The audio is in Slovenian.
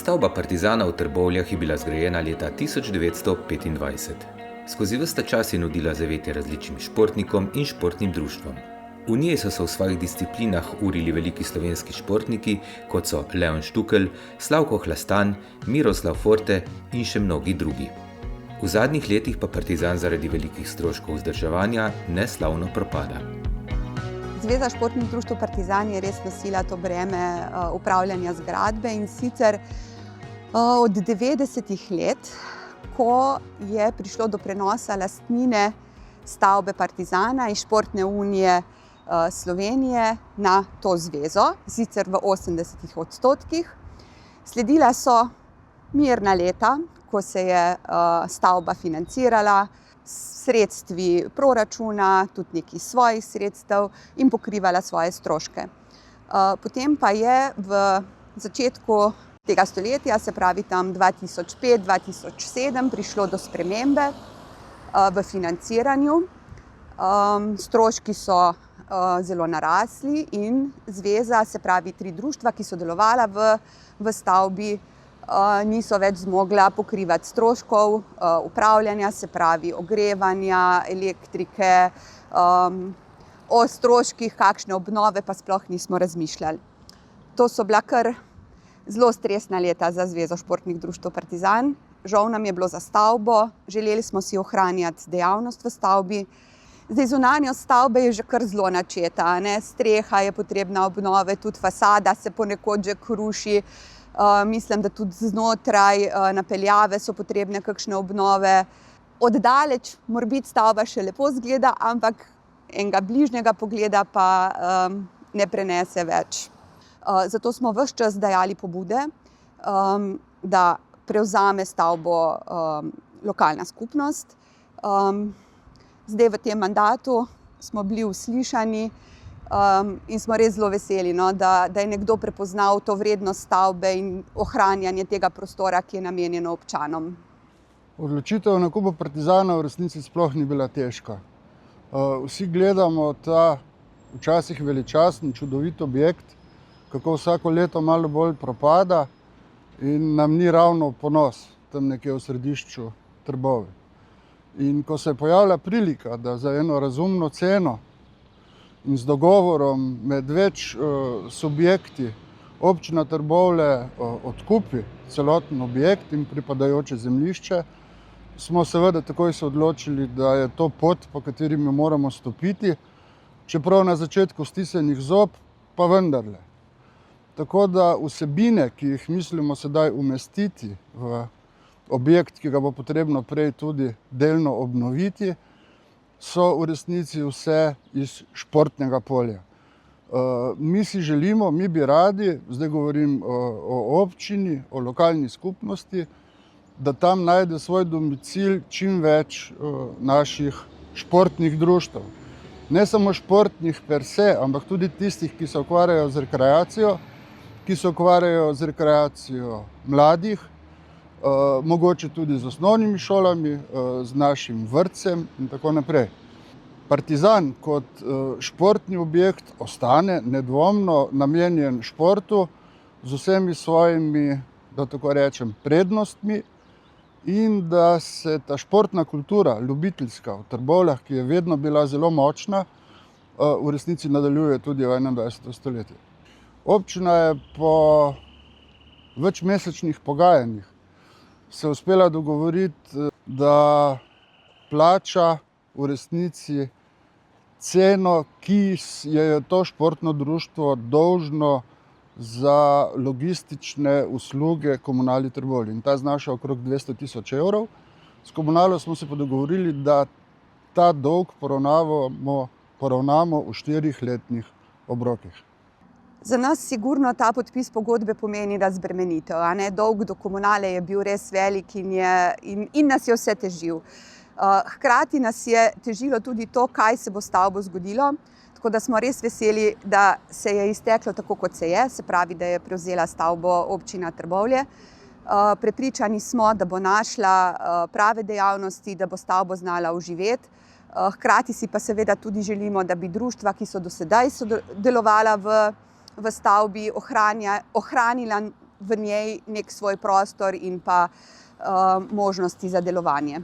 Stavba Partizana v Trbovljah je bila zgrajena leta 1925. Skozi ves ta čas je nudila zavetje različnim športnikom in športnim društvom. V njej so se v svojih disciplinah urili veliki slovenski športniki, kot so Leon Štukelj, Slavko Hlastan, Miroslav Forte in še mnogi drugi. V zadnjih letih pa Partizan zaradi velikih stroškov vzdrževanja neslavno propada. Zveza športnih društev Partizan je res nosila to breme upravljanja zgradbe, in sicer od 90-ih let, ko je prišlo do prenosa lastnine stavbe Partizana iz Športne unije Slovenije na to zvezo, sicer v 80%. Sledila so mirna leta, ko se je stavba financirala s sredstvi proračuna, tudi nekaj svojih sredstev in pokrivala svoje stroške. Potem pa je v začetku tega stoletja, se pravi tam 2005-2007, prišlo do spremembe v financiranju. Stroški so zelo narasli in zveza, se pravi 3 društva, ki so delovala v stavbi, niso več zmogla pokrivati stroškov upravljanja, se pravi ogrevanja, elektrike, o stroških kakšne obnove pa sploh nismo razmišljali. To so bila kar zelo stresna leta za Zvezo športnih društev Partizan. Žal nam je bilo za stavbo, želeli smo si ohranjati dejavnost v stavbi. Zdaj, zunanjost stavbe je že kar zelo načeta, ne? Streha je potrebna obnove, tudi fasada se ponekod že kruši. Mislim, da tudi znotraj napeljave so potrebne kakšne obnove. Oddaleč morebiti stavba še lepo izgleda, ampak enega bližnjega pogleda pa ne prenese več. Zato smo ves čas dajali pobude, da prevzame stavbo lokalna skupnost. Zdaj v tem mandatu smo bili uslišani in smo res zelo veseli, da je nekdo prepoznal to vrednost stavbe in ohranjanje tega prostora, ki je namenjeno občanom. Odločitev o nakupu Partizana v resnici sploh ni bila težka. Vsi gledamo ta včasih veličasten, čudovit objekt, kako vsako leto malo bolj propada in nam ni ravno ponos tam nekje v središču Trbovlje. In ko se je pojavila prilika, da za eno razumno ceno in z dogovorom med več subjekti občina Trbovlje odkupi celoten objekt in pripadajoče zemljišče, smo seveda takoj se odločili, da je to pot, po kateri mi moramo stopiti, čeprav na začetku stisnjenih zob, pa vendarle. Tako da vsebine, ki jih mislimo sedaj umestiti v objekt, ki ga bo potrebno prej tudi delno obnoviti, so v resnici vse iz športnega polja. Mi si želimo, mi bi radi, zdaj govorim o občini, o lokalni skupnosti, da tam najde svoj domicil čim več naših športnih društev. Ne samo športnih per se, ampak tudi tistih, ki se ukvarjajo z rekreacijo, ki se ukvarjajo z rekreacijo mladih, mogoče tudi z osnovnimi šolami, z našim vrtcem in tako naprej. Partizan kot športni objekt ostane nedvomno namenjen športu z vsemi svojimi, da tako rečem, prednostmi in da se ta športna kultura, ljubiteljska v Trbovljah, ki je vedno bila zelo močna, v resnici nadaljuje tudi v 21. stoletju. Občina je po večmesečnih pogajanjih se uspela dogovoriti, da plača v resnici ceno, ki je to športno društvo dolžno za logistične usluge Komunali Trbovlje. In ta znaša okrog 200 000 evrov. S Komunalo smo se pa dogovorili, da ta dolg poravnamo v 4-letnih obrokih. Za nas sigurno ta podpis pogodbe pomeni razbremenitev. Dolg do Komunale je bil res velik in nas je vse težil. Hkrati nas je težilo tudi to, kaj se bo s stavbo zgodilo, tako da smo res veseli, da se je izteklo tako, kot se pravi, da je prevzela stavbo občina Trbovlje. Prepričani smo, da bo našla prave dejavnosti, da bo stavbo znala oživeti. Hkrati si pa seveda tudi želimo, da bi društva, ki so do sedaj delovala v stavbi, ohranila v njej nek svoj prostor in pa možnosti za delovanje.